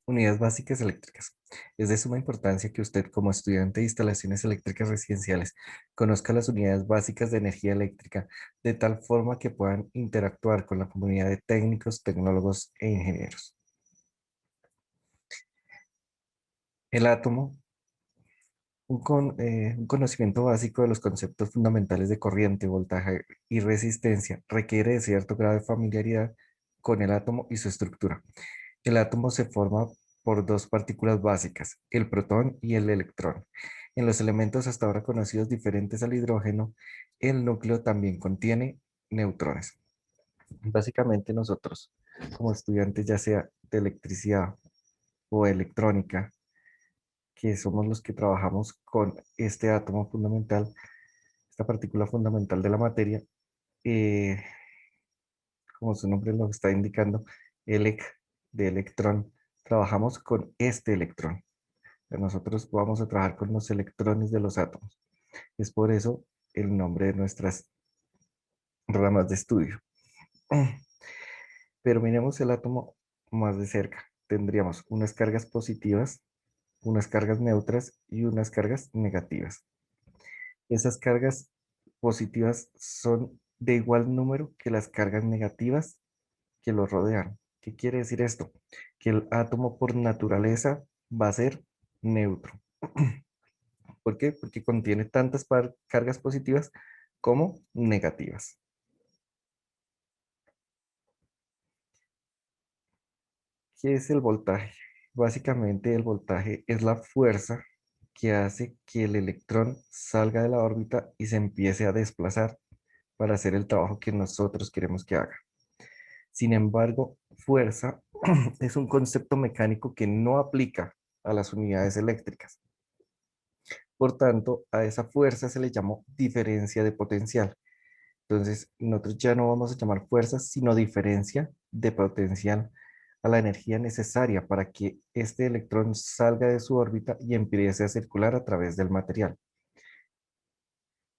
Unidades básicas eléctricas. Es de suma importancia que usted, como estudiante de instalaciones eléctricas residenciales, conozca las unidades básicas de energía eléctrica de tal forma que puedan interactuar con la comunidad de técnicos, tecnólogos e ingenieros. El átomo, un conocimiento básico de los conceptos fundamentales de corriente, voltaje y resistencia requiere de cierto grado de familiaridad con el átomo y su estructura. El átomo se forma por dos partículas básicas, el protón y el electrón. En los elementos hasta ahora conocidos diferentes al hidrógeno, el núcleo también contiene neutrones. Básicamente nosotros, como estudiantes ya sea de electricidad o electrónica, que somos los que trabajamos con este átomo fundamental, esta partícula fundamental de la materia, eh, como su nombre lo está indicando, elec de electrón, trabajamos con este electrón. Nosotros vamos a trabajar con los electrones de los átomos. Es por eso el nombre de nuestras ramas de estudio. Pero miremos el átomo más de cerca. Tendríamos unas cargas positivas, unas cargas neutras y unas cargas negativas. Esas cargas positivas son de igual número que las cargas negativas que lo rodean. ¿Qué quiere decir esto? Que el átomo por naturaleza va a ser neutro. ¿Por qué? Porque contiene tantas cargas positivas como negativas. ¿Qué es el voltaje? Básicamente el voltaje es la fuerza que hace que el electrón salga de la órbita y se empiece a desplazar para hacer el trabajo que nosotros queremos que haga. Sin embargo, fuerza es un concepto mecánico que no aplica a las unidades eléctricas. Por tanto, a esa fuerza se le llamó diferencia de potencial. Entonces, nosotros ya no vamos a llamar fuerza, sino diferencia de potencial a la energía necesaria para que este electrón salga de su órbita y empiece a circular a través del material.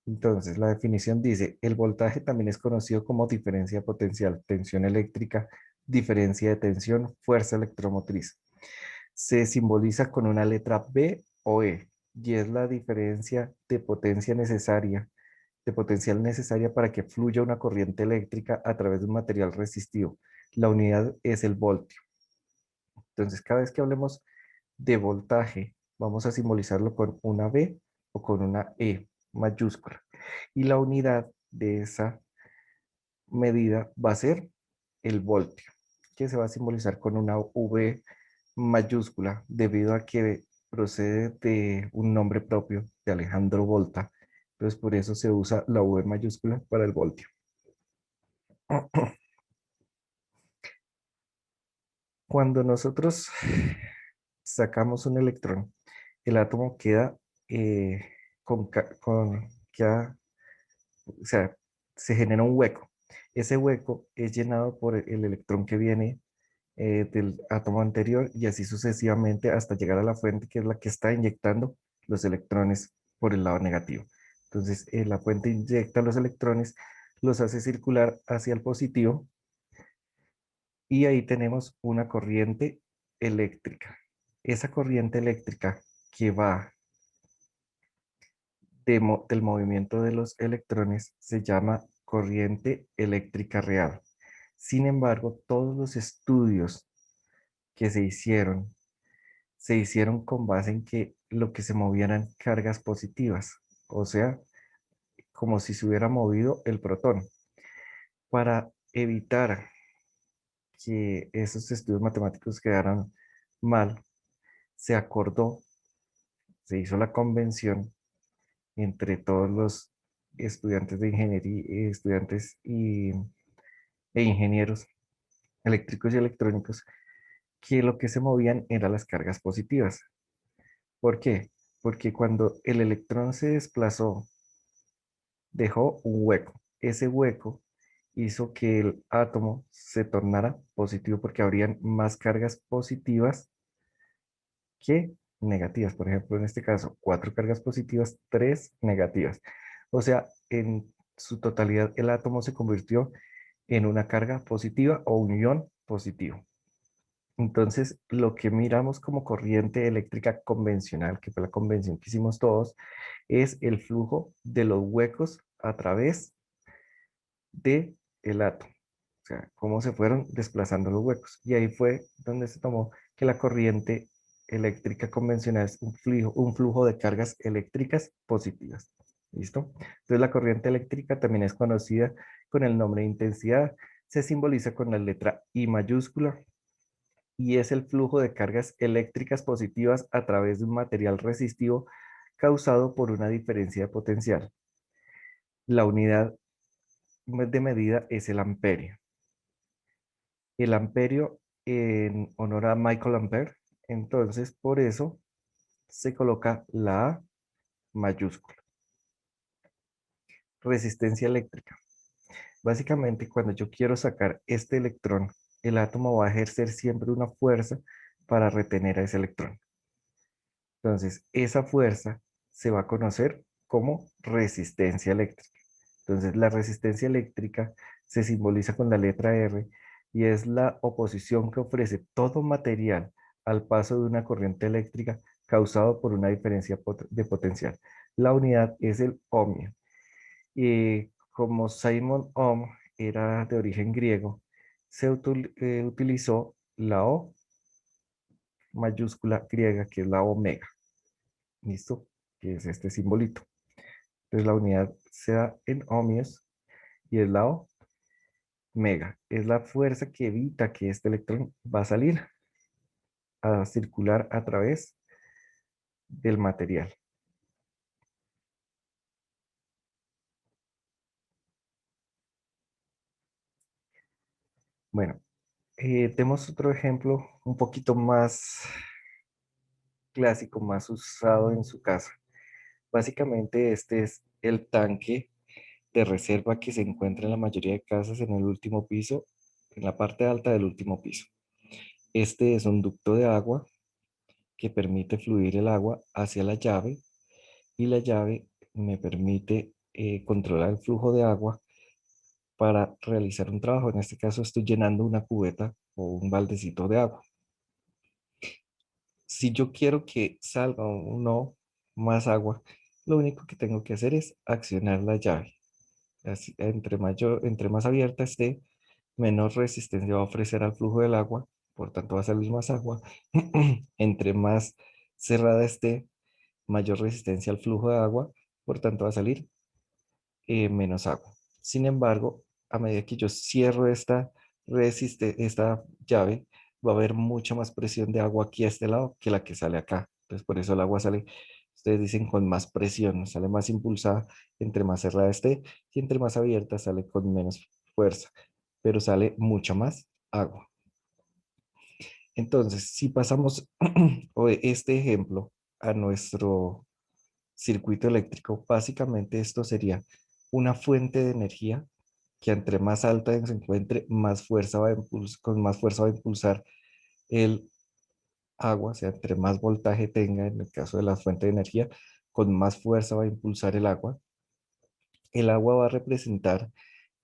Entonces, la definición dice, el voltaje también es conocido como diferencia potencial, tensión eléctrica, diferencia de tensión, fuerza electromotriz. Se simboliza con una letra B o E y es la diferencia de potencia necesaria, de potencial necesaria para que fluya una corriente eléctrica a través de un material resistivo. La unidad es el voltio. Entonces, cada vez que hablemos de voltaje, vamos a simbolizarlo con una B o con una E mayúscula. Y la unidad de esa medida va a ser el voltio, que se va a simbolizar con una V mayúscula debido a que procede de un nombre propio de Alejandro Volta. Entonces, por eso se usa la V mayúscula para el voltio. Cuando nosotros sacamos un electrón, el átomo queda queda, o sea, se genera un hueco. Ese hueco es llenado por el electrón que viene del átomo anterior y así sucesivamente hasta llegar a la fuente que es la que está inyectando los electrones por el lado negativo. Entonces, la fuente inyecta los electrones, los hace circular hacia el positivo y ahí tenemos una corriente eléctrica. Esa corriente eléctrica que va del movimiento de los electrones se llama corriente eléctrica real. Sin embargo, todos los estudios que se hicieron con base en que lo que se movían eran cargas positivas, o sea, como si se hubiera movido el protón. Para evitar que esos estudios matemáticos quedaran mal, se acordó, se hizo la convención entre todos los estudiantes de ingeniería, e ingenieros eléctricos y electrónicos, que lo que se movían eran las cargas positivas. ¿Por qué? Porque cuando el electrón se desplazó, dejó un hueco. Ese hueco hizo que el átomo se tornara positivo porque habrían más cargas positivas que negativas. Por ejemplo, en este caso, 4 cargas positivas, 3 negativas. O sea, en su totalidad, el átomo se convirtió en una carga positiva o un ion positivo. Entonces, lo que miramos como corriente eléctrica convencional, que fue la convención que hicimos todos, es el flujo de los huecos a través de el átomo. O sea, cómo se fueron desplazando los huecos. Y ahí fue donde se tomó que la corriente eléctrica convencional es un flujo de cargas eléctricas positivas. ¿Listo? Entonces la corriente eléctrica también es conocida con el nombre de intensidad. Se simboliza con la letra I mayúscula y es el flujo de cargas eléctricas positivas a través de un material resistivo causado por una diferencia de potencial. La unidad de medida es el amperio. El amperio en honor a Michael Ampere, entonces por eso se coloca la A mayúscula. Resistencia eléctrica. Básicamente, cuando yo quiero sacar este electrón, el átomo va a ejercer siempre una fuerza para retener a ese electrón. Entonces, esa fuerza se va a conocer como resistencia eléctrica. Entonces, la resistencia eléctrica se simboliza con la letra R y es la oposición que ofrece todo material al paso de una corriente eléctrica causado por una diferencia de potencial. La unidad es el ohmio. Y como Simon Ohm era de origen griego, se utilizó la O mayúscula griega, que es la omega. ¿Listo? Que es este simbolito. Entonces la unidad se da en ohmios y el lado mega. Es la fuerza que evita que este electrón va a salir a circular a través del material. Bueno, tenemos otro ejemplo un poquito más clásico, más usado en su casa. Básicamente este es el tanque de reserva que se encuentra en la mayoría de casas en el último piso, en la parte alta del último piso. Este es un ducto de agua que permite fluir el agua hacia la llave y la llave me permite controlar el flujo de agua para realizar un trabajo. En este caso estoy llenando una cubeta o un baldecito de agua. Si yo quiero que salga o no más agua, lo único que tengo que hacer es accionar la llave. Así, entre más abierta esté, menor resistencia va a ofrecer al flujo del agua, por tanto va a salir más agua. Entre más cerrada esté, mayor resistencia al flujo de agua, por tanto va a salir menos agua. Sin embargo, a medida que yo cierro esta llave, va a haber mucha más presión de agua aquí a este lado que la que sale acá. Entonces, por eso el agua sale, ustedes dicen, con más presión, sale más impulsada entre más cerrada esté y entre más abierta sale con menos fuerza, pero sale mucha más agua. Entonces, si pasamos este ejemplo a nuestro circuito eléctrico, básicamente esto sería una fuente de energía que entre más alta se encuentre, más fuerza va a con más fuerza va a impulsar el agua, o sea, entre más voltaje tenga, en el caso de la fuente de energía, con más fuerza va a impulsar el agua. El agua va a representar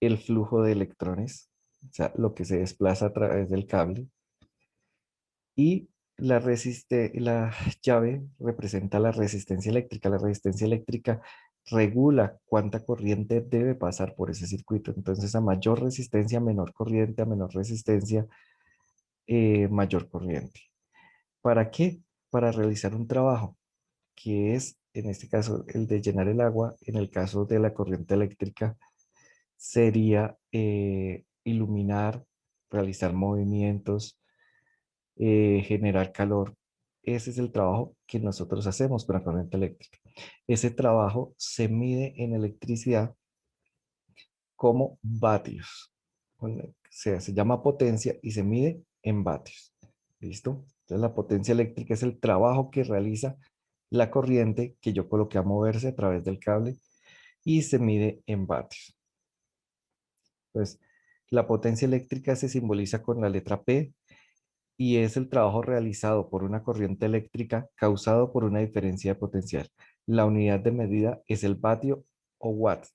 el flujo de electrones, o sea, lo que se desplaza a través del cable, y la llave representa la resistencia eléctrica. La resistencia eléctrica regula cuánta corriente debe pasar por ese circuito. Entonces, a mayor resistencia, menor corriente, a menor resistencia, mayor corriente. ¿Para qué? Para realizar un trabajo, que es, en este caso, el de llenar el agua. En el caso de la corriente eléctrica, sería iluminar, realizar movimientos, generar calor. Ese es el trabajo que nosotros hacemos con la corriente eléctrica. Ese trabajo se mide en electricidad como vatios. O sea, se llama potencia y se mide en vatios. ¿Listo? Entonces la potencia eléctrica es el trabajo que realiza la corriente que yo coloqué a moverse a través del cable y se mide en vatios. Entonces, la potencia eléctrica se simboliza con la letra P y es el trabajo realizado por una corriente eléctrica causado por una diferencia de potencial. La unidad de medida es el vatio o watt.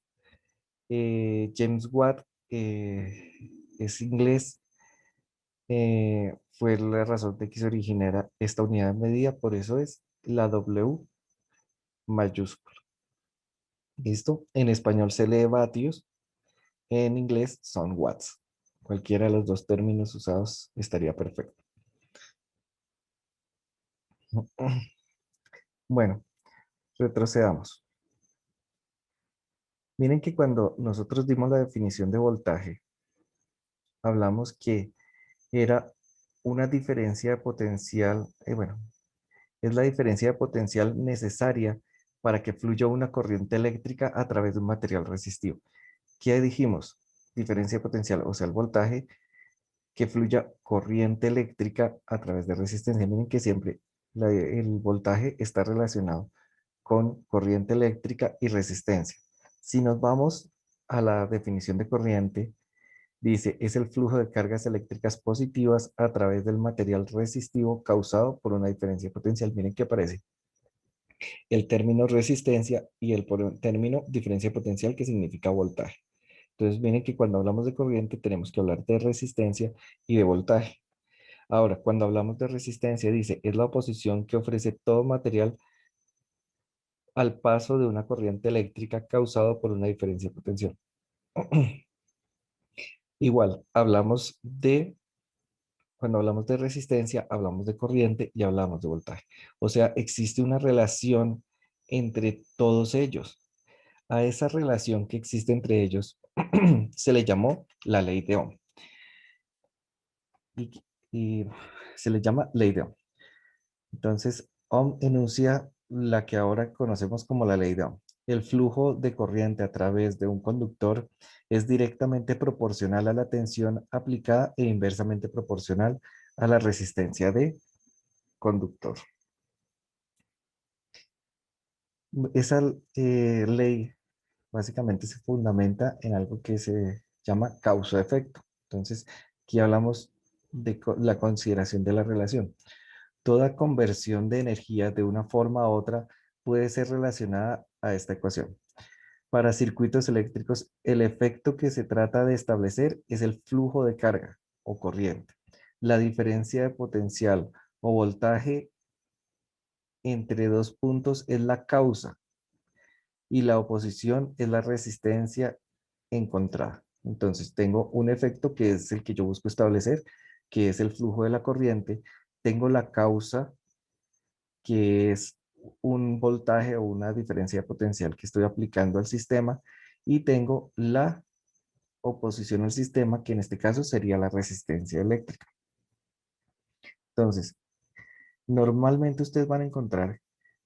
James Watt es inglés, fue la razón de que se originara esta unidad de medida, por eso es la W mayúscula. ¿Listo? En español se lee vatios, en inglés son watts. Cualquiera de los dos términos usados estaría perfecto. Bueno, retrocedamos. Miren que cuando nosotros dimos la definición de voltaje, hablamos que era una diferencia de potencial, bueno, es la diferencia de potencial necesaria para que fluya una corriente eléctrica a través de un material resistivo. ¿Qué dijimos? Diferencia de potencial, o sea, el voltaje, que fluya corriente eléctrica a través de resistencia. Miren que siempre el voltaje está relacionado con corriente eléctrica y resistencia. Si nos vamos a la definición de corriente, dice, es el flujo de cargas eléctricas positivas a través del material resistivo causado por una diferencia potencial. Miren que aparece el término resistencia y el término diferencia potencial, que significa voltaje. Entonces, miren que cuando hablamos de corriente tenemos que hablar de resistencia y de voltaje. Ahora, cuando hablamos de resistencia, dice, es la oposición que ofrece todo material al paso de una corriente eléctrica causado por una diferencia potencial. Igual, cuando hablamos de resistencia, hablamos de corriente y hablamos de voltaje. O sea, existe una relación entre todos ellos. A esa relación que existe entre ellos se le llamó la ley de Ohm. Y se le llama ley de Ohm. Entonces, Ohm enuncia la que ahora conocemos como la ley de Ohm. El flujo de corriente a través de un conductor es directamente proporcional a la tensión aplicada e inversamente proporcional a la resistencia de conductor. Esa ley básicamente se fundamenta en algo que se llama causa-efecto. Entonces, aquí hablamos de la consideración de la relación. Toda conversión de energía de una forma a otra puede ser relacionada a esta ecuación. Para circuitos eléctricos, el efecto que se trata de establecer es el flujo de carga o corriente. La diferencia de potencial o voltaje entre dos puntos es la causa y la oposición es la resistencia encontrada. Entonces, tengo un efecto que es el que yo busco establecer, que es el flujo de la corriente. Tengo la causa, que es un voltaje o una diferencia potencial que estoy aplicando al sistema, y tengo la oposición al sistema, que en este caso sería la resistencia eléctrica. Entonces, normalmente ustedes van a encontrar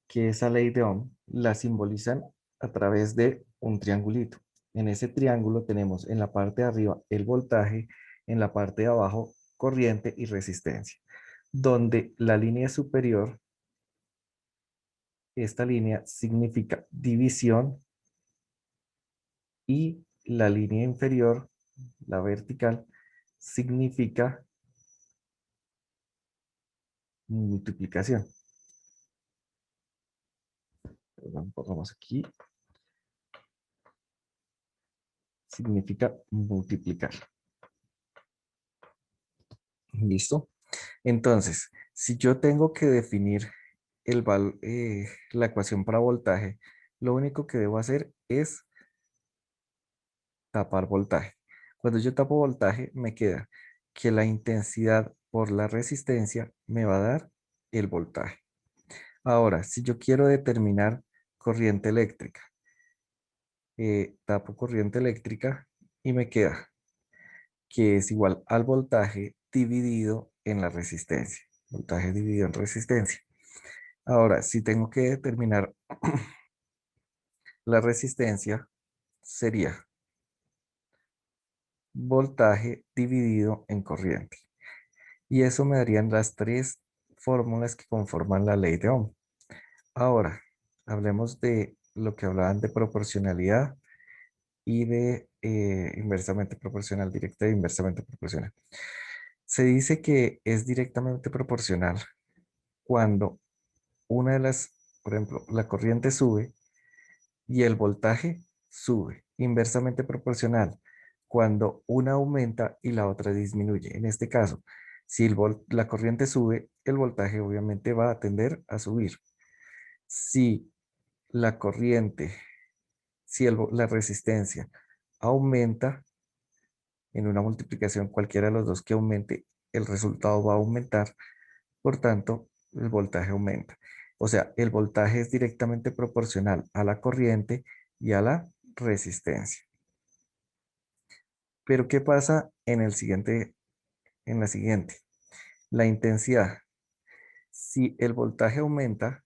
que esa ley de Ohm la simbolizan a través de un triangulito. En ese triángulo tenemos en la parte de arriba el voltaje, en la parte de abajo corriente y resistencia, donde la línea superior, esta línea significa división, y la línea inferior, la vertical, significa multiplicación. Perdón, pongamos aquí, significa multiplicar. ¿Listo? Entonces, si yo tengo que definir la ecuación para voltaje, lo único que debo hacer es tapar voltaje. Cuando yo tapo voltaje, me queda que la intensidad por la resistencia me va a dar el voltaje. Ahora, si yo quiero determinar corriente eléctrica, tapo corriente eléctrica y me queda que es igual al voltaje dividido en la resistencia. Voltaje dividido en resistencia. Ahora, si tengo que determinar la resistencia, sería voltaje dividido en corriente. Y eso me darían las tres fórmulas que conforman la ley de Ohm. Ahora, hablemos de lo que hablaban de proporcionalidad y de inversamente proporcional, directa e inversamente proporcional. Se dice que es directamente proporcional cuando una de las, por ejemplo, la corriente sube y el voltaje sube. Inversamente proporcional cuando una aumenta y la otra disminuye. En este caso, Si la corriente sube, el voltaje obviamente va a tender a subir. Si la corriente, si la resistencia aumenta en una multiplicación, cualquiera de los dos que aumente, el resultado va a aumentar, por tanto, el voltaje aumenta. O sea, el voltaje es directamente proporcional a la corriente y a la resistencia. Pero ¿qué pasa en la siguiente? La intensidad. Si el voltaje aumenta,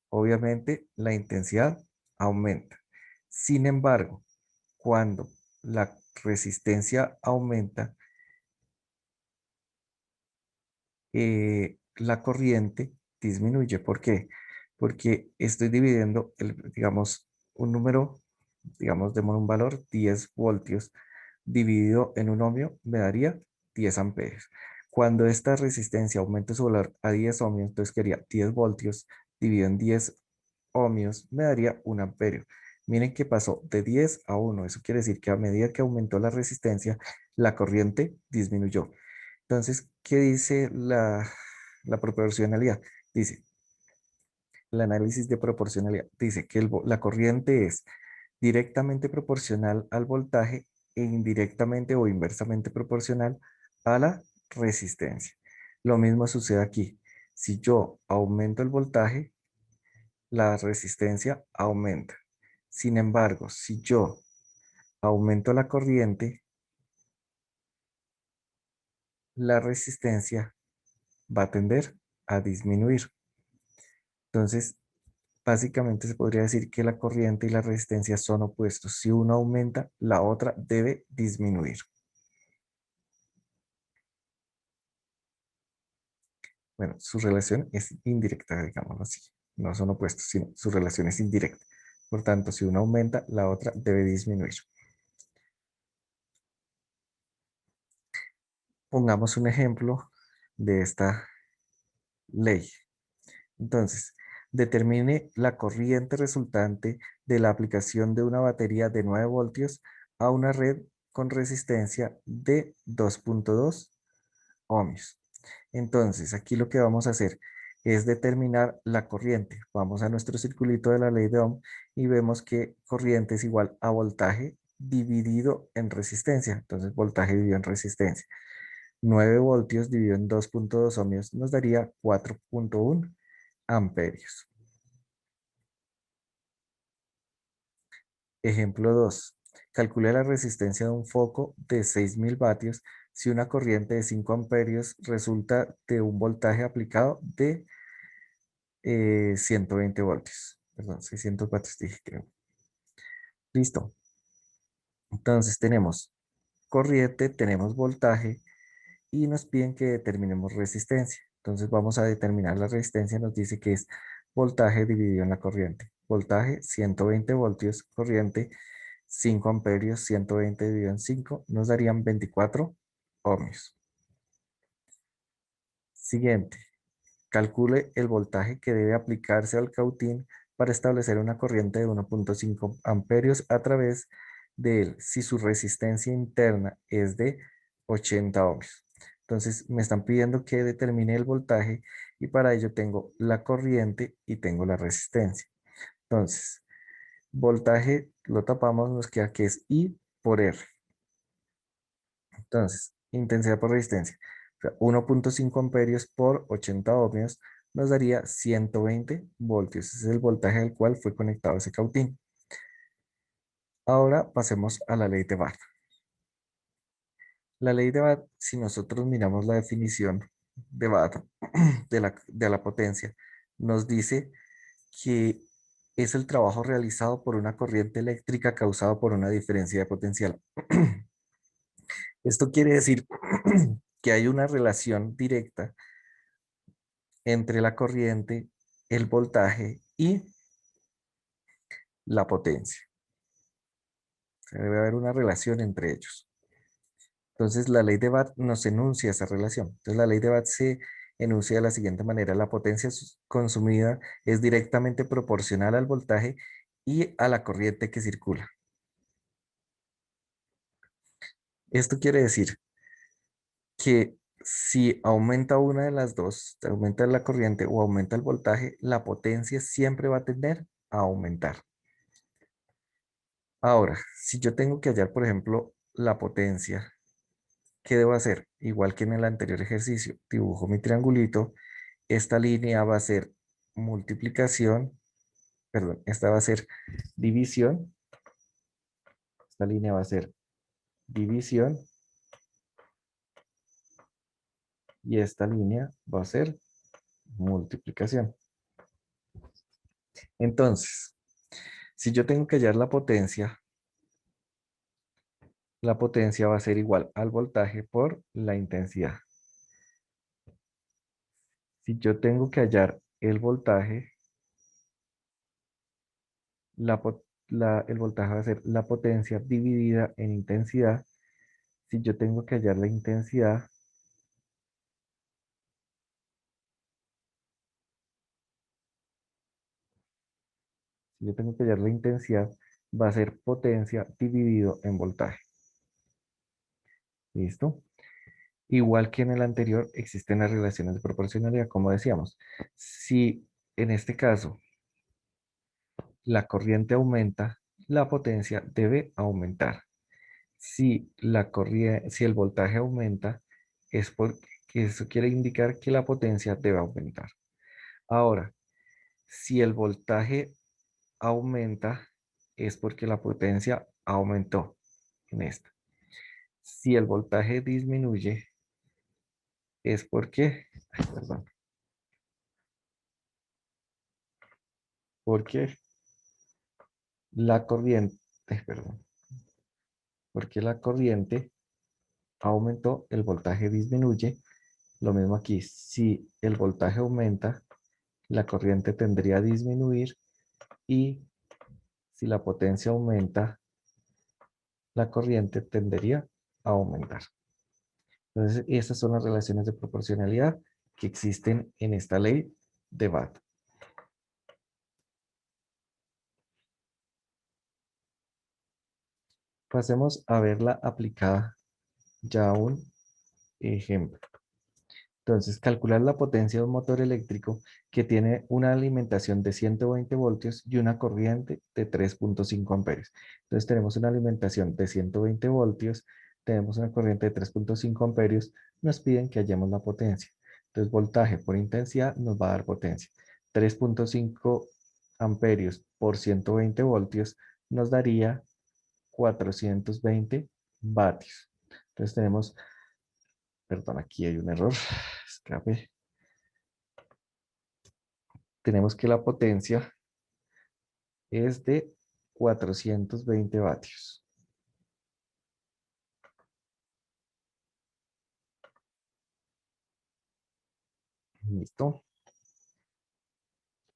obviamente la intensidad aumenta. Sin embargo, cuando la resistencia aumenta, la corriente disminuye. ¿Por qué? Porque estoy dividiendo, digamos, un número, digamos, demos un valor 10 voltios, dividido en un ohmio me daría 10 amperios. Cuando esta resistencia aumente su valor a 10 ohmios, entonces quería 10 voltios dividido en 10 ohmios me daría un amperio. Miren que pasó de 10 a 1. Eso quiere decir que a medida que aumentó la resistencia, la corriente disminuyó. Entonces, ¿qué dice la proporcionalidad? Dice, el análisis de proporcionalidad dice que la corriente es directamente proporcional al voltaje e indirectamente o inversamente proporcional a la resistencia. Lo mismo sucede aquí. Si yo aumento el voltaje, la resistencia aumenta. Sin embargo, si yo aumento la corriente, la resistencia va a tender a disminuir. Entonces, básicamente se podría decir que la corriente y la resistencia son opuestos. Si uno aumenta, la otra debe disminuir. Bueno, su relación es indirecta, digámoslo así. No son opuestos, sino su relación es indirecta. Por tanto, si uno aumenta, la otra debe disminuir. Pongamos un ejemplo de esta ley. Entonces, determine la corriente resultante de la aplicación de una batería de 9 voltios a una red con resistencia de 2.2 ohmios. Entonces, aquí lo que vamos a hacer es determinar la corriente. Vamos a nuestro circulito de la ley de Ohm y vemos que corriente es igual a voltaje dividido en resistencia. Entonces, voltaje dividido en resistencia. 9 voltios dividido en 2.2 ohmios nos daría 4.1 amperios. Ejemplo 2. Calcule la resistencia de un foco de 6.000 vatios si una corriente de 5 amperios resulta de un voltaje aplicado de 120 voltios. Perdón, 600 vatios dije, creo. Listo. Entonces tenemos corriente, tenemos voltaje y nos piden que determinemos resistencia. Entonces vamos a determinar la resistencia. Nos dice que es voltaje dividido en la corriente. Voltaje 120 voltios, corriente 5 amperios, 120 dividido en 5 nos darían 24 ohmios. Siguiente, calcule el voltaje que debe aplicarse al cautín para establecer una corriente de 1.5 amperios a través de él, si su resistencia interna es de 80 ohmios. Entonces me están pidiendo que determine el voltaje y para ello tengo la corriente y tengo la resistencia. Entonces, voltaje lo tapamos, nos queda que es I por R. Entonces, intensidad por resistencia. O sea, 1.5 amperios por 80 ohmios nos daría 120 voltios. Ese es el voltaje al cual fue conectado ese cautín. Ahora pasemos a la ley de Watt. La ley de Watt, si nosotros miramos la definición de Watt, de la potencia, nos dice que es el trabajo realizado por una corriente eléctrica causado por una diferencia de potencial. Esto quiere decir que hay una relación directa entre la corriente, el voltaje y la potencia. O sea, debe haber una relación entre ellos. Entonces, la ley de Watt nos enuncia esa relación. Entonces, la ley de Watt se enuncia de la siguiente manera. La potencia consumida es directamente proporcional al voltaje y a la corriente que circula. Esto quiere decir que Si aumenta una de las dos, aumenta la corriente o aumenta el voltaje, la potencia siempre va a tender a aumentar. Ahora, si yo tengo que hallar, por ejemplo, la potencia, ¿qué debo hacer? Igual que en el anterior ejercicio, dibujo mi triangulito, esta línea va a ser multiplicación, perdón, esta va a ser división, esta línea va a ser división y esta línea va a ser multiplicación. Entonces, si yo tengo que hallar la potencia va a ser igual al voltaje por la intensidad. Si yo tengo que hallar el voltaje, el voltaje va a ser la potencia dividida en intensidad. Si yo tengo que hallar la intensidad, si yo tengo que hallar la intensidad, va a ser potencia dividido en voltaje. ¿Listo? Igual que en el anterior, existen las relaciones de proporcionalidad, como decíamos. Si en este caso la corriente aumenta, la potencia debe aumentar. Si el voltaje aumenta, es porque eso quiere indicar que la potencia debe aumentar. Ahora, si el voltaje aumenta, es porque la potencia aumentó en esta. Si el voltaje disminuye, es perdón, porque la corriente, perdón, porque la corriente aumentó, el voltaje disminuye. Lo mismo aquí, si el voltaje aumenta, la corriente tendría a disminuir y si la potencia aumenta, la corriente tendería a aumentar. Entonces, estas son las relaciones de proporcionalidad que existen en esta ley de Watt. Pasemos a verla aplicada ya a un ejemplo. Entonces, calcular la potencia de un motor eléctrico que tiene una alimentación de 120 voltios y una corriente de 3,5 amperios. Entonces, tenemos una alimentación de 120 voltios, tenemos una corriente de 3,5 amperios, nos piden que hallemos la potencia. Entonces, voltaje por intensidad nos va a dar potencia. 3,5 amperios por 120 voltios nos daría 420 vatios. Entonces, tenemos, perdón, aquí hay un error, escape. Tenemos que la potencia es de 420 vatios. ¿Listo?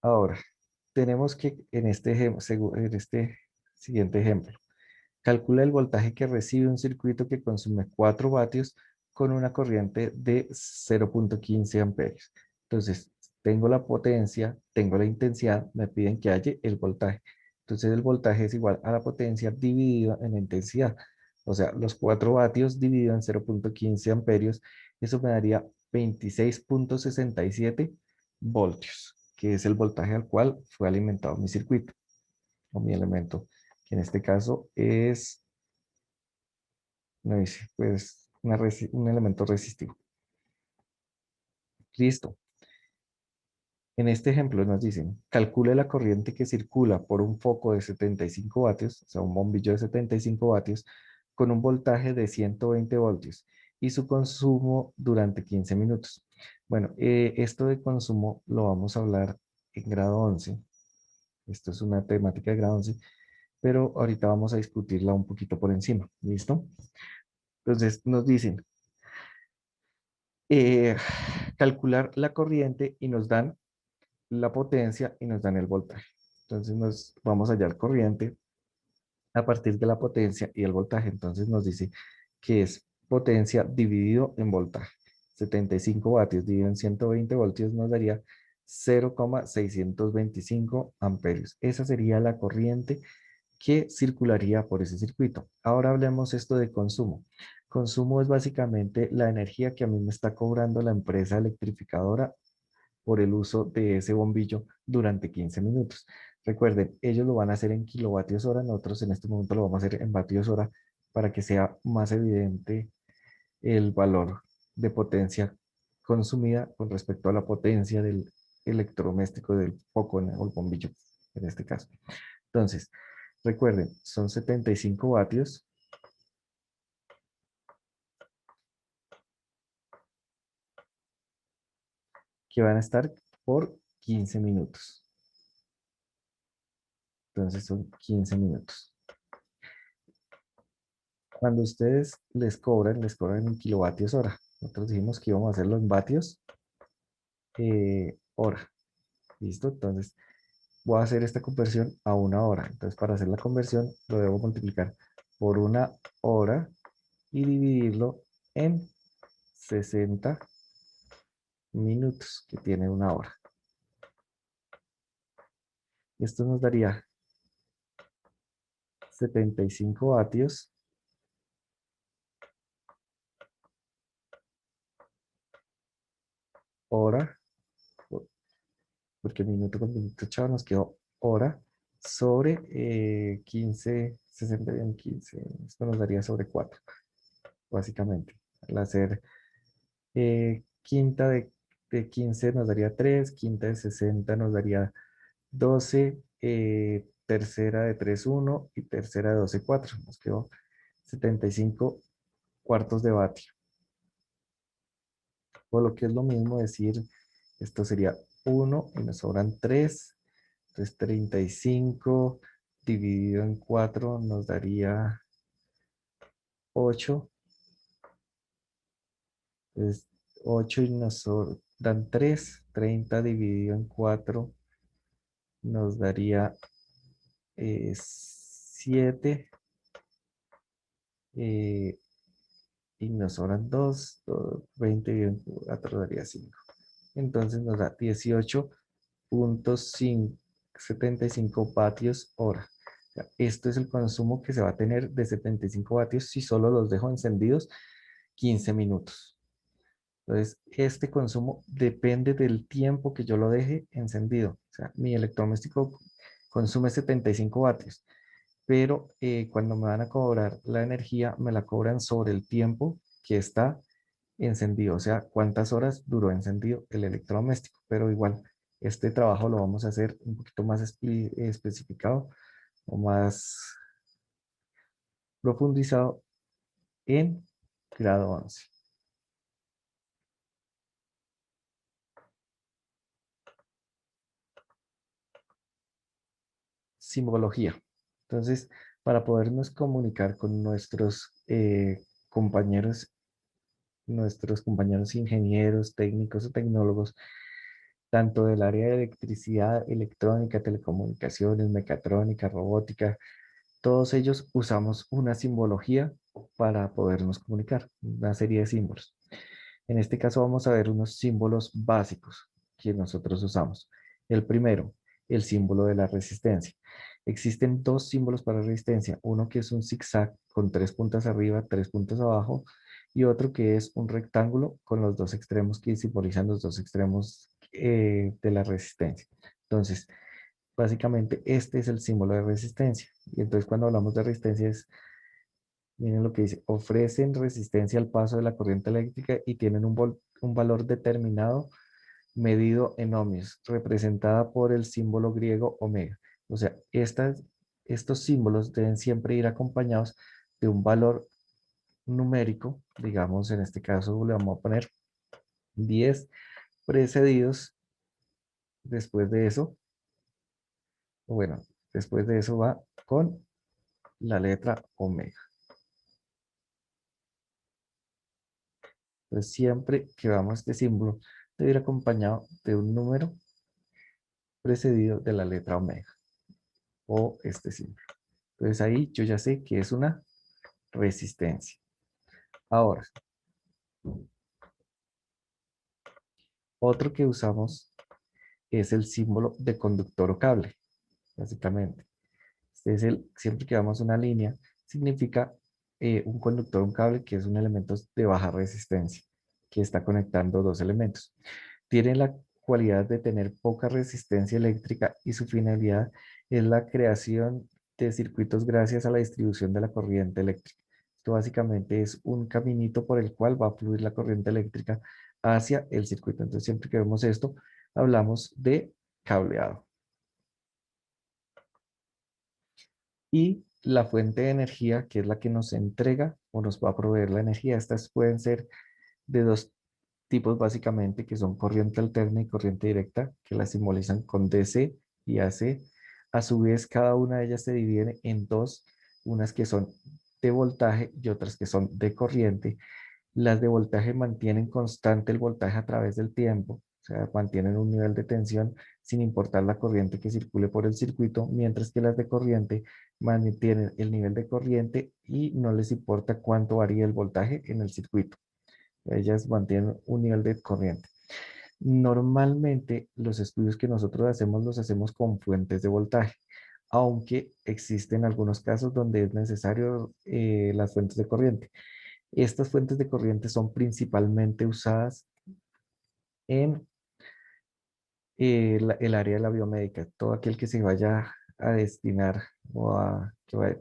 Ahora, tenemos que en este siguiente ejemplo, calcula el voltaje que recibe un circuito que consume 4 vatios con una corriente de 0,15 amperios. Entonces, tengo la potencia, tengo la intensidad, me piden que halle el voltaje. Entonces, el voltaje es igual a la potencia dividido en la intensidad. O sea, los 4 vatios dividido en 0,15 amperios, eso me daría 26,67 voltios, que es el voltaje al cual fue alimentado mi circuito o mi elemento, que en este caso es, no dice, pues, un elemento resistivo. Listo. En este ejemplo nos dicen, calcule la corriente que circula por un foco de 75 vatios, o sea, un bombillo de 75 vatios, con un voltaje de 120 voltios y su consumo durante 15 minutos. Bueno, esto de consumo lo vamos a hablar en grado 11. Esto es una temática de grado 11, pero ahorita vamos a discutirla un poquito por encima. ¿Listo? Entonces nos dicen, eh, calcular la corriente y nos dan la potencia y nos dan el voltaje. Entonces nos vamos a hallar corriente a partir de la potencia y el voltaje. Entonces nos dice que es potencia dividido en voltaje. 75 vatios dividido en 120 voltios nos daría 0,625 amperios. Esa sería la corriente que circularía por ese circuito. Ahora hablemos esto de consumo. Consumo es básicamente la energía que a mí me está cobrando la empresa electrificadora por el uso de ese bombillo durante 15 minutos. Recuerden, ellos lo van a hacer en kilovatios hora, nosotros en este momento lo vamos a hacer en vatios hora para que sea más evidente el valor de potencia consumida con respecto a la potencia del electrodoméstico del foco o el bombillo en este caso. Entonces, recuerden, son 75 vatios que van a estar por 15 minutos. Entonces son 15 minutos. Cuando ustedes les cobran en kilovatios hora. Nosotros dijimos que íbamos a hacerlo en vatios hora. ¿Listo? Entonces voy a hacer esta conversión a una hora. Entonces para hacer la conversión lo debo multiplicar por una hora y dividirlo en 60 minutos, que tiene una hora. Esto nos daría 75 vatios hora, porque minuto con minuto, chao, nos quedó hora sobre 15, 60 en 15. Esto nos daría sobre 4, básicamente. Al hacer quinta de 15 nos daría 3, quinta de 60 nos daría 12, tercera de 3 1 y tercera de 12 4. Nos quedó 75 cuartos de vatio. Por lo que es lo mismo decir, esto sería 1 y nos sobran 3. Entonces 35 dividido en 4 nos daría 8. Entonces 8 y nos dan 3. 30 dividido en 4 nos daría 7. Y nos sobran 2. 20 dividido en 4 daría 5. Entonces nos da 18.75 vatios hora. O sea, esto es el consumo que se va a tener de 75 vatios si solo los dejo encendidos 15 minutos. Entonces, este consumo depende del tiempo que yo lo deje encendido. O sea, mi electrodoméstico consume 75 vatios, pero cuando me van a cobrar la energía, me la cobran sobre el tiempo que está encendido, o sea, cuántas horas duró encendido el electrodoméstico, pero igual, este trabajo lo vamos a hacer un poquito más especificado o más profundizado en grado 11. Simbología. Entonces, para podernos comunicar con nuestros compañeros ingenieros, técnicos o tecnólogos, tanto del área de electricidad, electrónica, telecomunicaciones, mecatrónica, robótica, todos ellos usamos una simbología para podernos comunicar, una serie de símbolos. En este caso vamos a ver unos símbolos básicos que nosotros usamos. El primero, el símbolo de la resistencia. Existen dos símbolos para resistencia, uno que es un zigzag con 3 puntas arriba, 3 puntas abajo, y otro que es un rectángulo con los dos extremos que simbolizan los dos extremos de la resistencia. Entonces, básicamente este es el símbolo de resistencia. Y entonces cuando hablamos de resistencia es, miren lo que dice, ofrecen resistencia al paso de la corriente eléctrica y tienen un valor determinado medido en ohmios, representada por el símbolo griego omega. O sea, estos símbolos deben siempre ir acompañados de un valor numérico, digamos, en este caso le vamos a poner 10 precedidos después de eso, bueno, después de eso va con la letra omega. Entonces, siempre que vamos a este símbolo, debe ir acompañado de un número precedido de la letra omega o este símbolo. Entonces, ahí yo ya sé que es una resistencia. Ahora, otro que usamos es el símbolo de conductor o cable, básicamente. Este es siempre que damos una línea, significa un conductor, un cable, que es un elemento de baja resistencia, que está conectando dos elementos. Tiene la cualidad de tener poca resistencia eléctrica y su finalidad es la creación de circuitos gracias a la distribución de la corriente eléctrica. Esto básicamente es un caminito por el cual va a fluir la corriente eléctrica hacia el circuito. Entonces, siempre que vemos esto, hablamos de cableado. Y la fuente de energía, que es la que nos entrega o nos va a proveer la energía. Estas pueden ser de dos tipos básicamente, que son corriente alterna y corriente directa, que las simbolizan con DC y AC. A su vez, cada una de ellas se divide en dos, unas que son de voltaje y otras que son de corriente. Las de voltaje mantienen constante el voltaje a través del tiempo, o sea, mantienen un nivel de tensión sin importar la corriente que circule por el circuito, mientras que las de corriente mantienen el nivel de corriente y no les importa cuánto varíe el voltaje en el circuito. Ellas mantienen un nivel de corriente. Normalmente los estudios que nosotros hacemos los hacemos con fuentes de voltaje, aunque existen algunos casos donde es necesario las fuentes de corriente. Estas fuentes de corriente son principalmente usadas en el área de la biomédica. Todo aquel que se vaya a destinar o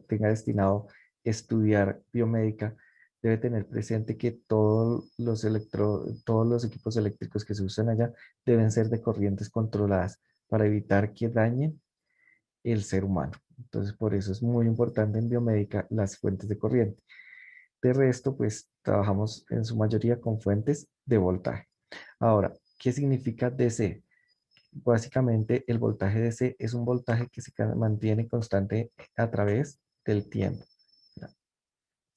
tenga destinado estudiar biomédica debe tener presente que todos los equipos eléctricos que se usan allá deben ser de corrientes controladas para evitar que dañen el ser humano. Entonces, por eso es muy importante en biomédica las fuentes de corriente. De resto, pues trabajamos en su mayoría con fuentes de voltaje. Ahora, ¿qué significa DC? Básicamente, el voltaje DC es un voltaje que se mantiene constante a través del tiempo.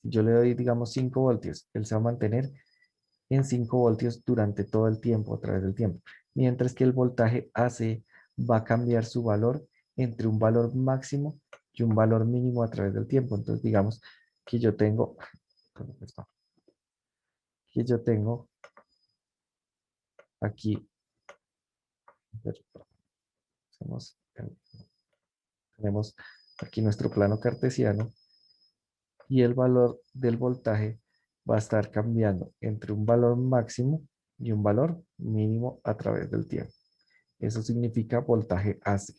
Si yo le doy, digamos, 5 voltios, él se va a mantener en 5 voltios durante todo el tiempo, a través del tiempo. Mientras que el voltaje AC va a cambiar su valor entre un valor máximo y un valor mínimo a través del tiempo. Entonces, digamos que yo tengo, que yo tengo aquí, tenemos aquí nuestro plano cartesiano y el valor del voltaje va a estar cambiando entre un valor máximo y un valor mínimo a través del tiempo. Eso significa voltaje AC,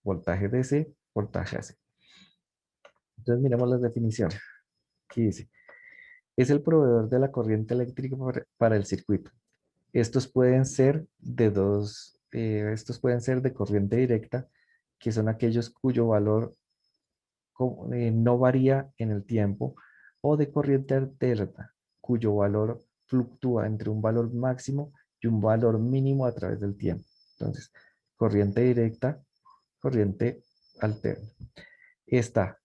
voltaje DC, voltaje AC. Entonces miremos las definiciones. Aquí dice, es el proveedor de la corriente eléctrica para el circuito. Estos pueden ser de corriente directa, que son aquellos cuyo valor no varía en el tiempo, o de corriente alterna, cuyo valor fluctúa entre un valor máximo y un valor mínimo a través del tiempo. Entonces, corriente directa, corriente alterna. Esta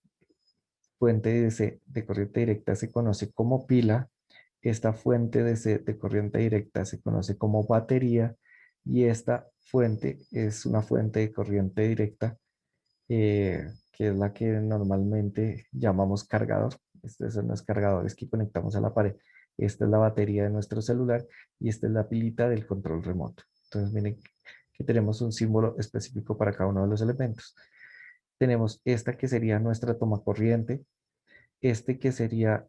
fuente de corriente directa se conoce como pila, esta fuente de corriente directa se conoce como batería y esta fuente es una fuente de corriente directa que es la que normalmente llamamos cargador. Estos son los cargadores que conectamos a la pared. Esta es la batería de nuestro celular y esta es la pilita del control remoto. Entonces, miren que tenemos un símbolo específico para cada uno de los elementos. Tenemos esta que sería nuestra toma corriente, este que sería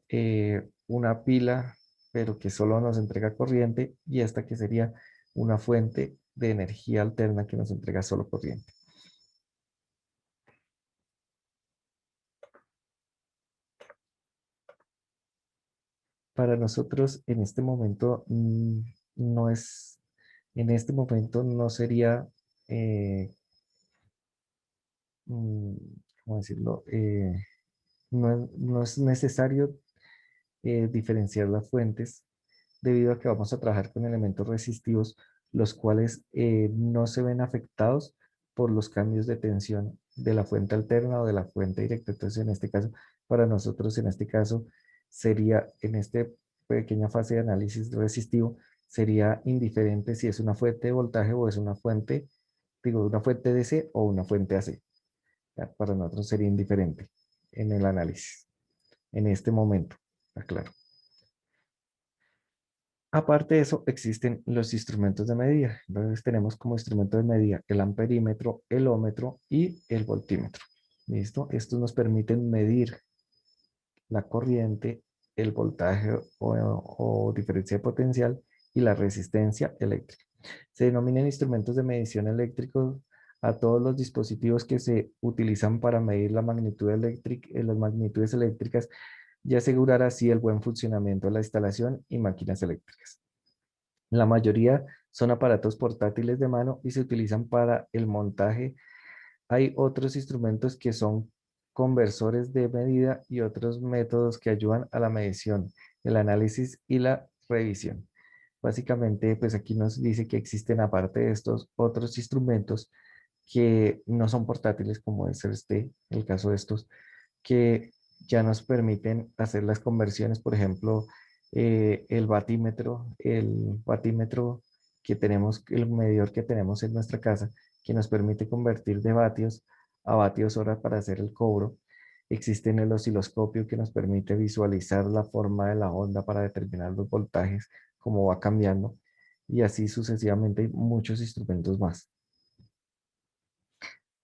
una pila, pero que solo nos entrega corriente, y esta que sería una fuente de energía alterna que nos entrega solo corriente. Para nosotros en este momento no es, en este momento no sería, eh, mm, ¿cómo decirlo? No es necesario diferenciar las fuentes debido a que vamos a trabajar con elementos resistivos, los cuales no se ven afectados por los cambios de tensión de la fuente alterna o de la fuente directa. Entonces, en este caso, para nosotros, en este caso, sería, en esta pequeña fase de análisis resistivo, sería indiferente si es una fuente de voltaje o es una fuente, digo, una fuente DC o una fuente AC. Ya, para nosotros sería indiferente en el análisis, en este momento, aclaro. Aparte de eso, existen los instrumentos de medida. Entonces tenemos como instrumento de medida el amperímetro, el ómetro y el voltímetro. ¿Listo? Estos nos permiten medir la corriente, el voltaje o diferencia de potencial y la resistencia eléctrica. Se denominan instrumentos de medición eléctricos a todos los dispositivos que se utilizan para medir la magnitud eléctrica, las magnitudes eléctricas y asegurar así el buen funcionamiento de la instalación y máquinas eléctricas. La mayoría son aparatos portátiles de mano y se utilizan para el montaje. Hay otros instrumentos que son conversores de medida y otros métodos que ayudan a la medición, el análisis y la revisión. Básicamente, pues aquí nos dice que existen aparte de estos otros instrumentos que no son portátiles, como es el caso de estos, que ya nos permiten hacer las conversiones, por ejemplo, el batímetro que tenemos, el medidor que tenemos en nuestra casa, que nos permite convertir de vatios a vatios hora para hacer el cobro. Existe el osciloscopio que nos permite visualizar la forma de la onda para determinar los voltajes, cómo va cambiando, y así sucesivamente hay muchos instrumentos más.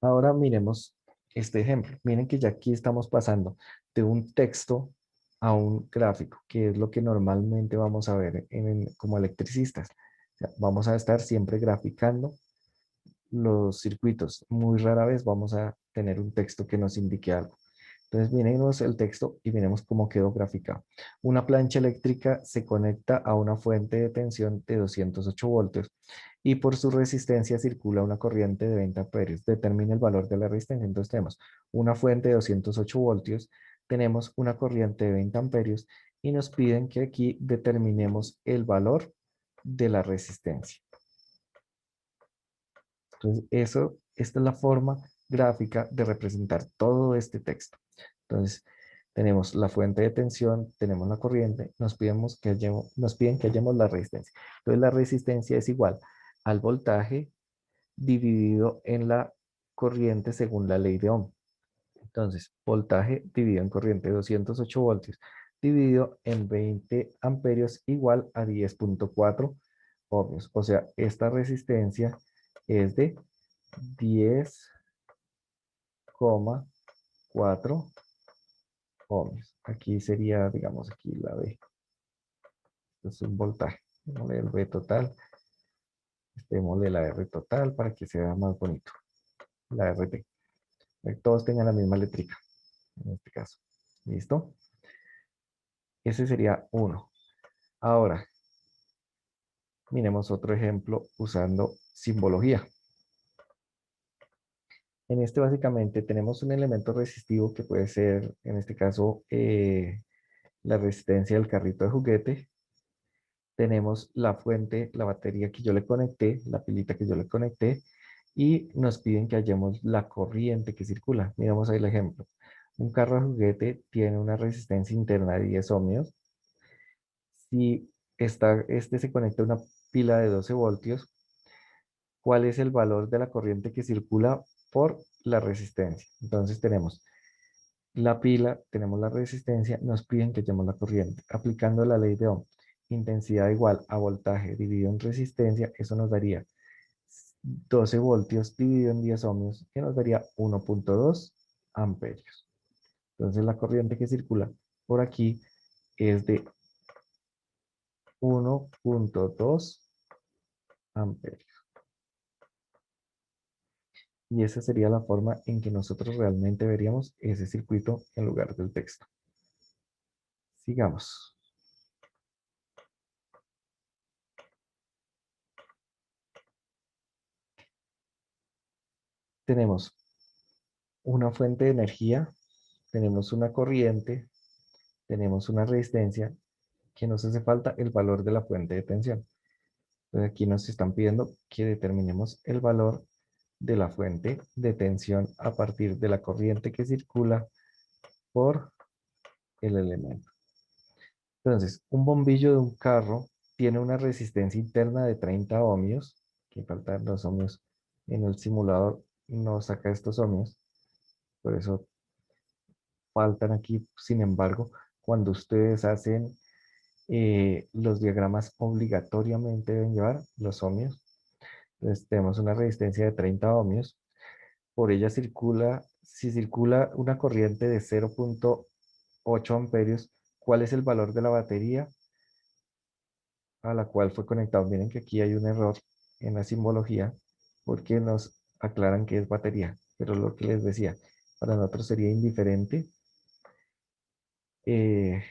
Ahora miremos este ejemplo. Miren que ya aquí estamos pasando de un texto a un gráfico, que es lo que normalmente vamos a ver como electricistas. O sea, vamos a estar siempre graficando los circuitos. Muy rara vez vamos a tener un texto que nos indique algo. Entonces, miremos el texto y miremos cómo quedó graficado. Una plancha eléctrica se conecta a una fuente de tensión de 208 voltios y por su resistencia circula una corriente de 20 amperios. Determina el valor de la resistencia. Entonces, tenemos una fuente de 208 voltios, tenemos una corriente de 20 amperios y nos piden que aquí determinemos el valor de la resistencia. Entonces, esta es la forma gráfica de representar todo este texto. Entonces, tenemos la fuente de tensión, tenemos la corriente, nos piden que hallemos la resistencia. Entonces, la resistencia es igual al voltaje dividido en la corriente según la ley de Ohm. Entonces, voltaje dividido en corriente, 208 voltios, dividido en 20 amperios igual a 10,4 ohmios. O sea, esta resistencia es de 10,4 ohmios. Aquí sería, digamos, aquí la B. Esto es un voltaje. Démosle el B total. Démosle la R total para que sea más bonito. La RT. Que todos tengan la misma letrica, en este caso. ¿Listo? Ese sería uno. Ahora, miremos otro ejemplo usando simbología. En este básicamente tenemos un elemento resistivo que puede ser, en este caso, la resistencia del carrito de juguete. Tenemos la fuente, la batería que yo le conecté, la pilita que yo le conecté, y nos piden que hallemos la corriente que circula. Miramos ahí el ejemplo. Un carro de juguete tiene una resistencia interna de 10 ohmios. Si este se conecta a una pila de 12 voltios, ¿cuál es el valor de la corriente que circula por la resistencia? Entonces tenemos la pila, tenemos la resistencia, nos piden que hallemos la corriente. Aplicando la ley de Ohm, intensidad igual a voltaje dividido en resistencia, eso nos daría 12 voltios dividido en 10 ohmios, que nos daría 1,2 amperios. Entonces la corriente que circula por aquí es de 1,2 amperios. Y esa sería la forma en que nosotros realmente veríamos ese circuito en lugar del texto. Sigamos. Tenemos una fuente de energía, tenemos una corriente, tenemos una resistencia, que nos hace falta el valor de la fuente de tensión. Entonces aquí nos están pidiendo que determinemos el valor de la fuente de tensión a partir de la corriente que circula por el elemento. Entonces, un bombillo de un carro tiene una resistencia interna de 30 ohmios, que faltan los ohmios en el simulador, no saca estos ohmios, por eso faltan aquí. Sin embargo, cuando ustedes hacen los diagramas, obligatoriamente deben llevar los ohmios. Entonces, tenemos una resistencia de 30 ohmios, por ella circula, si circula una corriente de 0,1 8 amperios, ¿cuál es el valor de la batería a la cual fue conectado? Miren que aquí hay un error en la simbología porque nos aclaran que es batería, pero lo que les decía, para nosotros sería indiferente eh,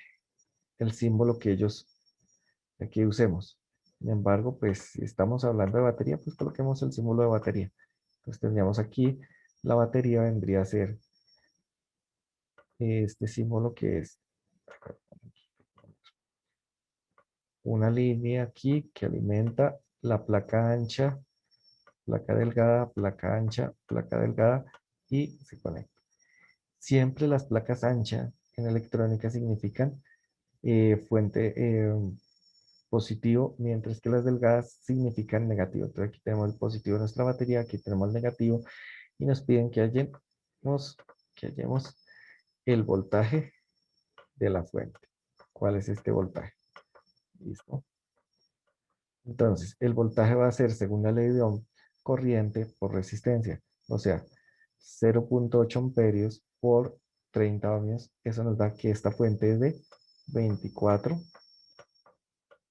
el símbolo que ellos aquí usemos. Sin embargo, pues si estamos hablando de batería, pues coloquemos el símbolo de batería. Entonces tendríamos aquí, la batería vendría a ser este símbolo que es una línea aquí que alimenta la placa ancha, placa ancha, placa delgada y se conecta. Siempre las placas anchas en electrónica significan fuente positivo, mientras que las delgadas significan negativo. Entonces aquí tenemos el positivo de nuestra batería, aquí tenemos el negativo y nos piden que hallemos el voltaje de la fuente. ¿Cuál es este voltaje? ¿Listo? Entonces, el voltaje va a ser, según la ley de Ohm, corriente por resistencia. O sea, 0,8 amperios por 30 ohmios. Eso nos da que esta fuente es de 24